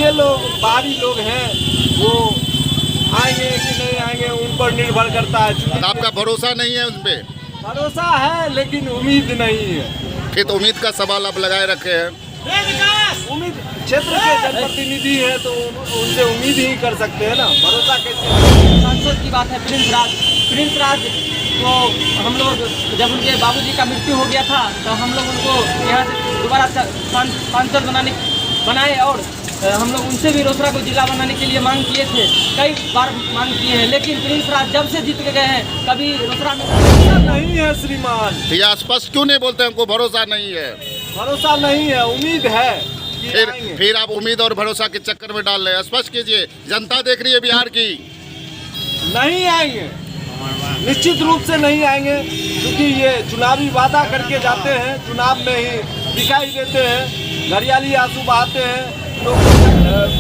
ये लोग बाहरी लोग हैं, वो आएंगे कि नहीं आएंगे उन पर निर्भर करता है। आपका भरोसा नहीं है उन पे? भरोसा है लेकिन उम्मीद नहीं है। फिर तो उम्मीद का सवाल आप लगाए रखे हैं। उम्मीद क्षेत्र के जनप्रतिनिधि है तो उनसे उम्मीद ही कर सकते हैं ना, भरोसा कैसे। सांसद की बात है प्रिंस राज को हम लोग जब उनके बाबूजी का मृत्यु हो गया था तो हम लोग उनको यहाँ से दोबारा सांसद बनाए और हम लोग उनसे भी रोसड़ा को जिला बनाने के लिए मांग किए थे, कई बार मांग किए हैं, लेकिन प्रिंस राज जब से जीत के गए हैं कभी रोसड़ा में नहीं है श्रीमान। भैया स्पष्ट क्यों नहीं बोलते? हमको भरोसा नहीं है। भरोसा नहीं है, उम्मीद है कि आएंगे। फिर आप उम्मीद और भरोसा के चक्कर में डाल रहे हैं। स्पष्ट कीजिए, जनता देख रही है बिहार की। नहीं आएंगे, निश्चित रूप से नहीं आएंगे, क्योंकि ये चुनावी वादा करके जाते हैं, चुनाव में ही दिखाई देते हैं, घड़ियाली आंसू बहाते हैं लोग।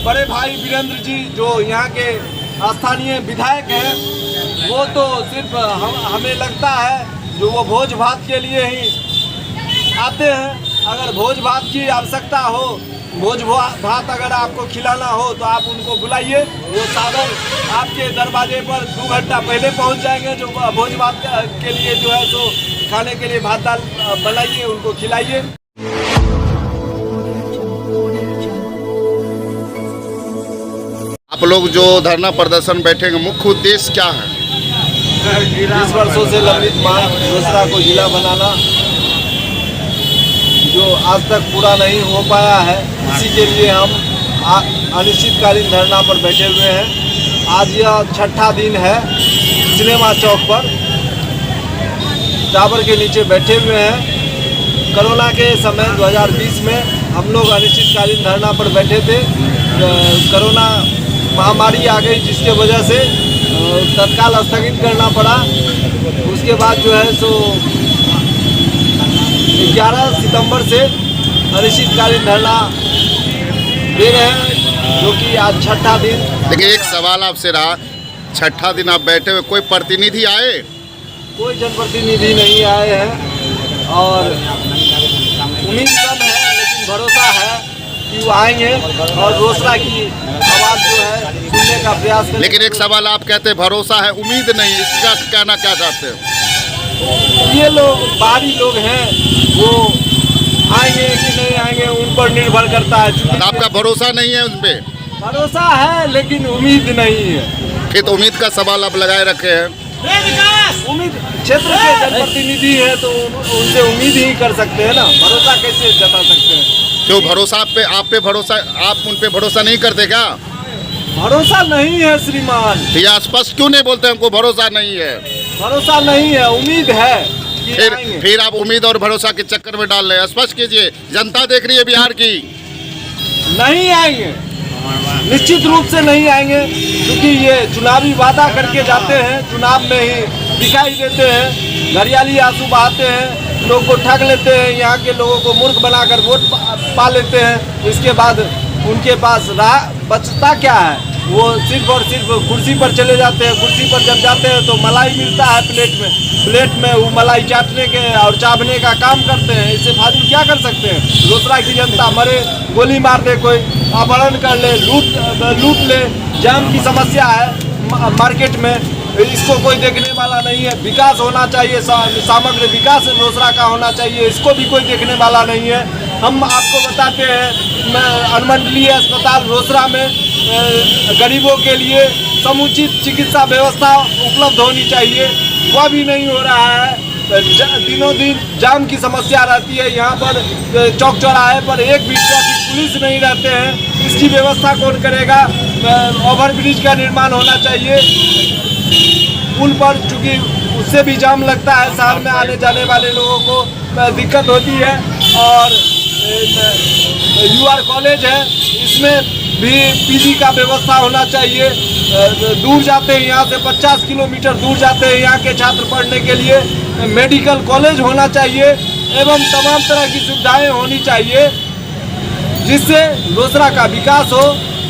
बड़े भाई वीरेंद्र जी जो यहाँ के स्थानीय विधायक हैं, वो तो सिर्फ हमें लगता है जो वो भोज भात के लिए ही आते हैं। अगर भोज भात की आवश्यकता हो, भोज भात अगर आपको खिलाना हो तो आप उनको बुलाइए, वो सागर आपके दरवाजे पर 2 घंटा पहले पहुंच जाएंगे। जो भोज भात के लिए जो है सो खाने के लिए भात दाल बनाइए, उनको खिलाइए। आप लोग जो धरना प्रदर्शन बैठेंगे, मुख्य उद्देश्य क्या है? 20 वर्षों से लंबित मांग रोसड़ा को जिला बनाना, जो आज तक पूरा नहीं हो पाया है, इसी के लिए हम अनिश्चितकालीन धरना पर बैठे हुए हैं। आज यह 6ठा दिन है, सिनेमा चौक पर टावर के नीचे बैठे हुए हैं। कोरोना के समय 2020 में हम लोग अनिश्चितकालीन धरना पर बैठे थे। कोरोना महामारी आ गई जिसके वजह से तत्काल स्थगित करना पड़ा। उसके बाद जो है सो 11 सितंबर से अनिश्चितकालीन धरना दे रहे हैं, जो कि आज 6ठा दिन। लेकिन एक सवाल आपसे रहा, 6ठा दिन आप बैठे हुए, कोई प्रतिनिधि आए? कोई जनप्रतिनिधि नहीं आए हैं और उम्मीद कम है, लेकिन भरोसा है कि वो आएंगे और रोसड़ा की आवाज़ जो है सुनने का प्रयास करेंगे। लेकिन एक सवाल आप कहते हैं भरोसा है, उम्मीद नहीं, इसका कहना क्या चाहते हो? ये लोग बाहरी लोग हैं, वो आएंगे कि नहीं आएंगे उन पर निर्भर करता है। आपका भरोसा नहीं है उन पे? भरोसा है लेकिन उम्मीद नहीं है। फिर तो उम्मीद का सवाल आप लगाए रखे हैं। उम्मीद क्षेत्र के जनप्रतिनिधि है तो उनसे उम्मीद ही कर सकते हैं ना, भरोसा कैसे जता सकते हैं। क्यों भरोसा आप पे भरोसा, आप उन पे भरोसा नहीं करते क्या? भरोसा नहीं है श्रीमान। भैया स्पष्ट क्यों नहीं बोलते? हमको भरोसा नहीं है। भरोसा नहीं है, उम्मीद है कि आएंगे। फिर आप उम्मीद और भरोसा के चक्कर में डाल रहे हैं। स्पष्ट कीजिए, जनता देख रही है बिहार की। नहीं आएंगे, निश्चित रूप से नहीं आएंगे, क्योंकि ये चुनावी वादा करके जाते हैं, चुनाव में ही दिखाई देते हैं, घड़ियाली आंसू बहाते हैं, लोग को ठग लेते हैं, यहाँ के लोगों को मूर्ख बनाकर वोट पा लेते हैं। इसके बाद उनके पास राह बचता क्या है? वो सिर्फ और सिर्फ कुर्सी पर चले जाते हैं। कुर्सी पर जब जाते हैं तो मलाई मिलता है प्लेट में वो मलाई चाटने के और चावने का काम करते हैं। इससे फाजिल क्या कर सकते हैं? रोसड़ा की जनता मरे, गोली मार दे, कोई अपहरण कर ले, लूट ले, जाम की समस्या है मार्केट में, इसको कोई देखने वाला नहीं है। विकास होना चाहिए, समग्र विकास रोसड़ा का होना चाहिए, इसको भी कोई देखने वाला नहीं है। हम आपको बताते हैं, अनुमंडलीय अस्पताल रोसड़ा में गरीबों के लिए समुचित चिकित्सा व्यवस्था उपलब्ध होनी चाहिए, वह भी नहीं हो रहा है। दिनों दिन जाम की समस्या रहती है। यहाँ पर चौक चौराहे पर एक भी ट्रैफिक पुलिस नहीं रहते हैं, इसकी व्यवस्था कौन करेगा? ओवरब्रिज का निर्माण होना चाहिए। पुल पर चूँकि उससे भी जाम लगता है, शहर में आने जाने वाले लोगों को दिक्कत होती है। और UR कॉलेज है, इसमें भी पीजी का व्यवस्था होना चाहिए। दूर जाते हैं, यहाँ से 50 किलोमीटर दूर जाते हैं यहाँ के छात्र पढ़ने के लिए। मेडिकल कॉलेज होना चाहिए एवं तमाम तरह की सुविधाएं होनी चाहिए, जिससे रोसड़ा का विकास हो।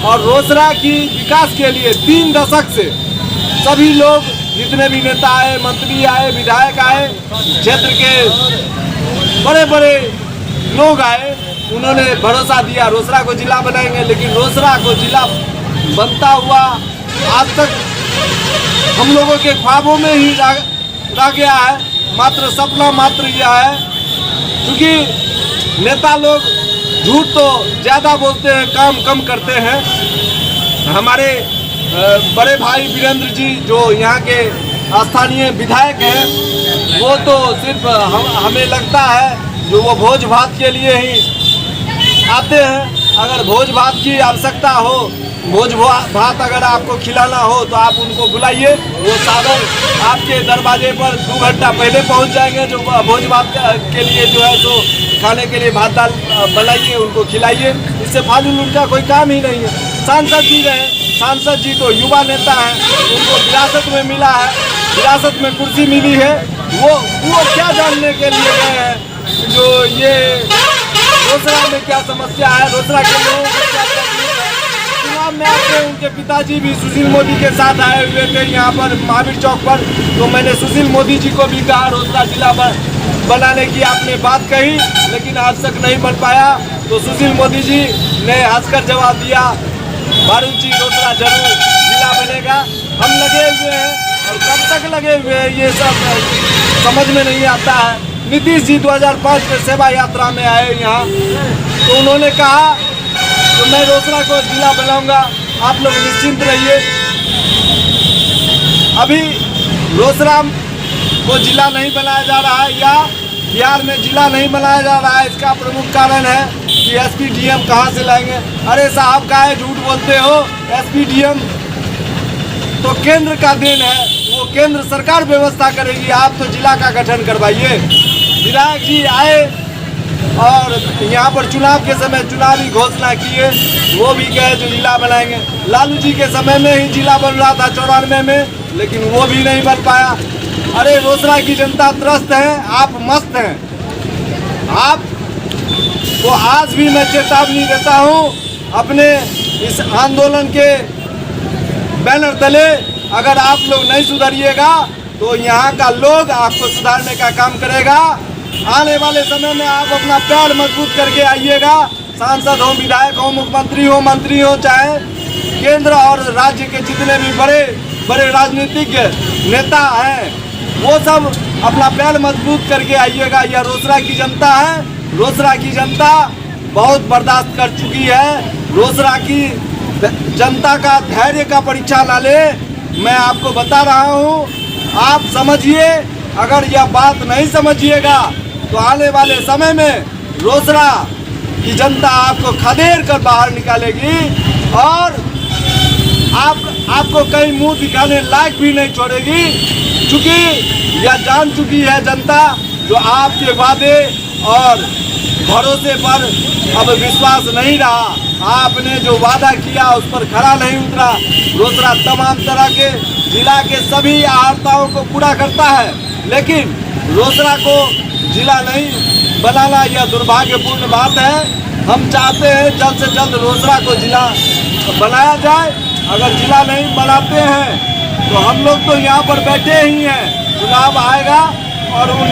और रोसड़ा की विकास के लिए 3 दशक से सभी लोग, जितने भी नेता आए, मंत्री आए, विधायक आए, क्षेत्र के बड़े बड़े लोग आए, उन्होंने भरोसा दिया रोसड़ा को जिला बनाएंगे, लेकिन रोसड़ा को जिला बनता हुआ आज तक हम लोगों के ख्वाबों में ही रह गया है, मात्र सपना मात्र यह है। क्योंकि नेता लोग झूठ तो ज़्यादा बोलते हैं, काम कम करते हैं। हमारे बड़े भाई वीरेंद्र जी जो यहाँ के स्थानीय विधायक हैं, वो तो सिर्फ हमें लगता है जो वो भोज भात के लिए ही आते हैं। अगर भोज भात की आवश्यकता हो, भोज भात अगर आपको खिलाना हो तो आप उनको बुलाइए, वो सागर आपके दरवाजे पर 2 घंटा पहले पहुंच जाएंगे। जो भोज भात के लिए जो है तो खाने के लिए भात दाल बनाइए, उनको खिलाइए। इससे फालतू उनका कोई काम ही नहीं है। सांसद जी रहे, सांसद जी तो युवा नेता हैं, उनको विरासत में मिला है, विरासत में कुर्सी मिली है। वो क्या जानने के लिए गए हैं जो ये रोसड़ा में क्या समस्या है, रोसड़ा के लोगों को क्या तकलीफ है। चुनाव में आते उनके पिताजी भी सुशील मोदी के साथ आए हुए थे यहाँ पर महावीर चौक पर, तो मैंने सुशील मोदी जी को भी कहा रोसड़ा जिला बनाने की आपने बात कही, लेकिन आज तक नहीं बन पाया। तो सुशील मोदी जी ने हंसकर जवाब दिया, बारूद जी रोसड़ा जरूर जिला बनेगा। हम लगे हुए हैं और कब तक लगे हुए हैं ये सब समझ में नहीं आता है। नीतीश जी 2005 में सेवा यात्रा में आए यहाँ, तो उन्होंने कहा तो मैं रोसड़ा को जिला बनाऊंगा, आप लोग निश्चिंत रहिए। अभी रोसड़ा को जिला नहीं बनाया जा रहा है या बिहार में जिला नहीं बनाया जा रहा है, इसका प्रमुख कारण है कि SPDM कहाँ से लाएंगे। अरे साहब काहे झूठ बोलते हो, SPDM तो केंद्र का देन है, वो केंद्र सरकार व्यवस्था करेगी, आप तो जिला का गठन करवाइए। विधायक जी आए और यहाँ पर चुनाव के समय चुनावी घोषणा किए, वो भी गए जो जिला बनाएंगे। लालू जी के समय में ही जिला बन रहा था 94 में, लेकिन वो भी नहीं बन पाया। अरे रोसड़ा की जनता त्रस्त है, आप मस्त हैं। आप तो आज भी मैं चेतावनी देता हूँ, अपने इस आंदोलन के बैनर तले अगर आप लोग नहीं सुधरिएगा तो यहाँ का लोग आपको सुधारने का काम करेगा। आने वाले समय में आप अपना पैर मजबूत करके आइएगा। सांसद हो, विधायक हो, मुख्यमंत्री हो, मंत्री हो, चाहे केंद्र और राज्य के जितने भी बड़े बड़े राजनीतिक नेता हैं, वो सब अपना पैर मजबूत करके आइएगा। यह रोसड़ा की जनता है, रोसड़ा की जनता बहुत बर्दाश्त कर चुकी है। रोसड़ा की जनता का धैर्य का परीक्षा ना ले, मैं आपको बता रहा हूँ। आप समझिए, अगर यह बात नहीं समझिएगा तो आने वाले समय में रोसड़ा की जनता आपको खदेड़ कर बाहर निकालेगी और आपको कहीं मुंह दिखाने लायक भी नहीं छोड़ेगी। क्योंकि यह जान चुकी है जनता, जो आपके वादे और भरोसे पर अब विश्वास नहीं रहा। आपने जो वादा किया उस पर खरा नहीं उतरा। रोसड़ा तमाम तरह के जिला के सभी आहर्ताओं को पूरा करता है, लेकिन रोसड़ा को जिला नहीं बनाना यह दुर्भाग्यपूर्ण बात है। हम चाहते हैं जल्द से जल्द रोसड़ा को जिला बनाया जाए। अगर जिला नहीं बनाते हैं तो हम लोग तो यहाँ पर बैठे ही हैं, चुनाव आएगा और उन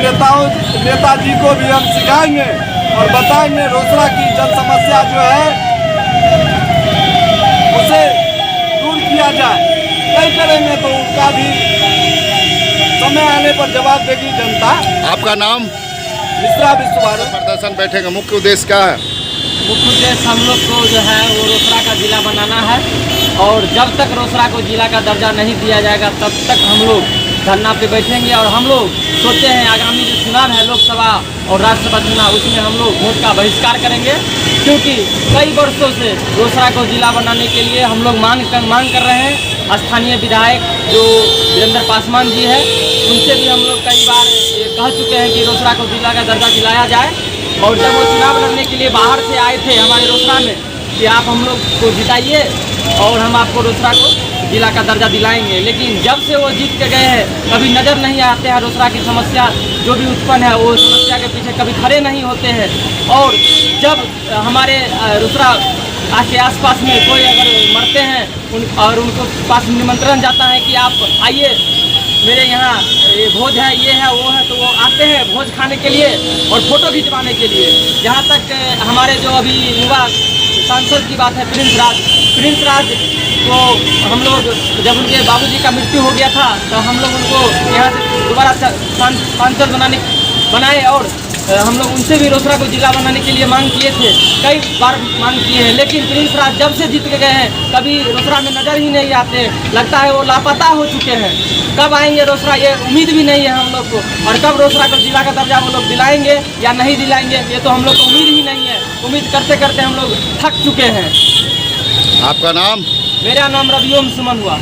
नेताजी को भी हम सिखाएंगे और बताएंगे रोसड़ा की जन समस्या जो है उसे दूर किया जाए। नहीं करेंगे तो उनका भी समय आने पर जवाब देगी जनता। आपका नाम? मिश्रा विश्वभारत। प्रदर्शन बैठेंगे, मुख्य उद्देश्य क्या है? मुख्य उद्देश्य हम लोग को जो है वो रोसड़ा का जिला बनाना है, और जब तक रोसड़ा को जिला का दर्जा नहीं दिया जाएगा तब तक हम लोग धरना पे बैठेंगे। और हम लोग सोचे हैं आगामी जो चुनाव है लोकसभा और राज्यसभा चुनाव, उसमें हम लोग वोट का बहिष्कार करेंगे। क्योंकि कई वर्षों से रोसड़ा को जिला बनाने के लिए हम लोग मांग कर रहे हैं। स्थानीय विधायक जो वीरेंद्र पासवान जी है, उनसे भी हम लोग कई बार कह चुके हैं कि रोसड़ा को जिला का दर्जा दिलाया जाए। और जब वो चुनाव लड़ने के लिए बाहर से आए थे हमारे रोसड़ा में कि आप हम लोग को जिताइए और हम आपको रोसड़ा को जिला का दर्जा दिलाएंगे, लेकिन जब से वो जीत के गए हैं कभी नज़र नहीं आते हैं। रोसड़ा की समस्या जो भी उत्पन्न है वो समस्या के पीछे कभी खड़े नहीं होते हैं। और जब हमारे रोसड़ा के आसपास में कोई अगर मरते हैं और उनको पास निमंत्रण जाता है कि आप आइए मेरे यहाँ ये भोज है, ये है, वो है, तो वो आते हैं भोज खाने के लिए और फोटो खिंचवाने के लिए। जहाँ तक हमारे जो अभी युवा सांसद की बात है, प्रिंस राज को हम लोग जब उनके बाबूजी का मृत्यु हो गया था तो हम लोग उनको यहाँ से दोबारा सांसद बनाए और हम लोग उनसे भी रोसड़ा को जिला बनाने के लिए मांग किए थे, कई बार मांग किए हैं, लेकिन प्रिंस राज जब से जीत के गए हैं कभी रोसड़ा में नज़र ही नहीं आते। लगता है वो लापता हो चुके हैं। कब आएंगे रोसड़ा ये उम्मीद भी नहीं है हम लोग को, और कब रोसड़ा को जिला का दर्जा वो लोग दिलाएंगे या नहीं दिलाएंगे ये तो हम लोग को उम्मीद ही नहीं है। उम्मीद करते करते हम लोग थक चुके हैं। आपका नाम? मेरा नाम रविओम सुमन हुआ।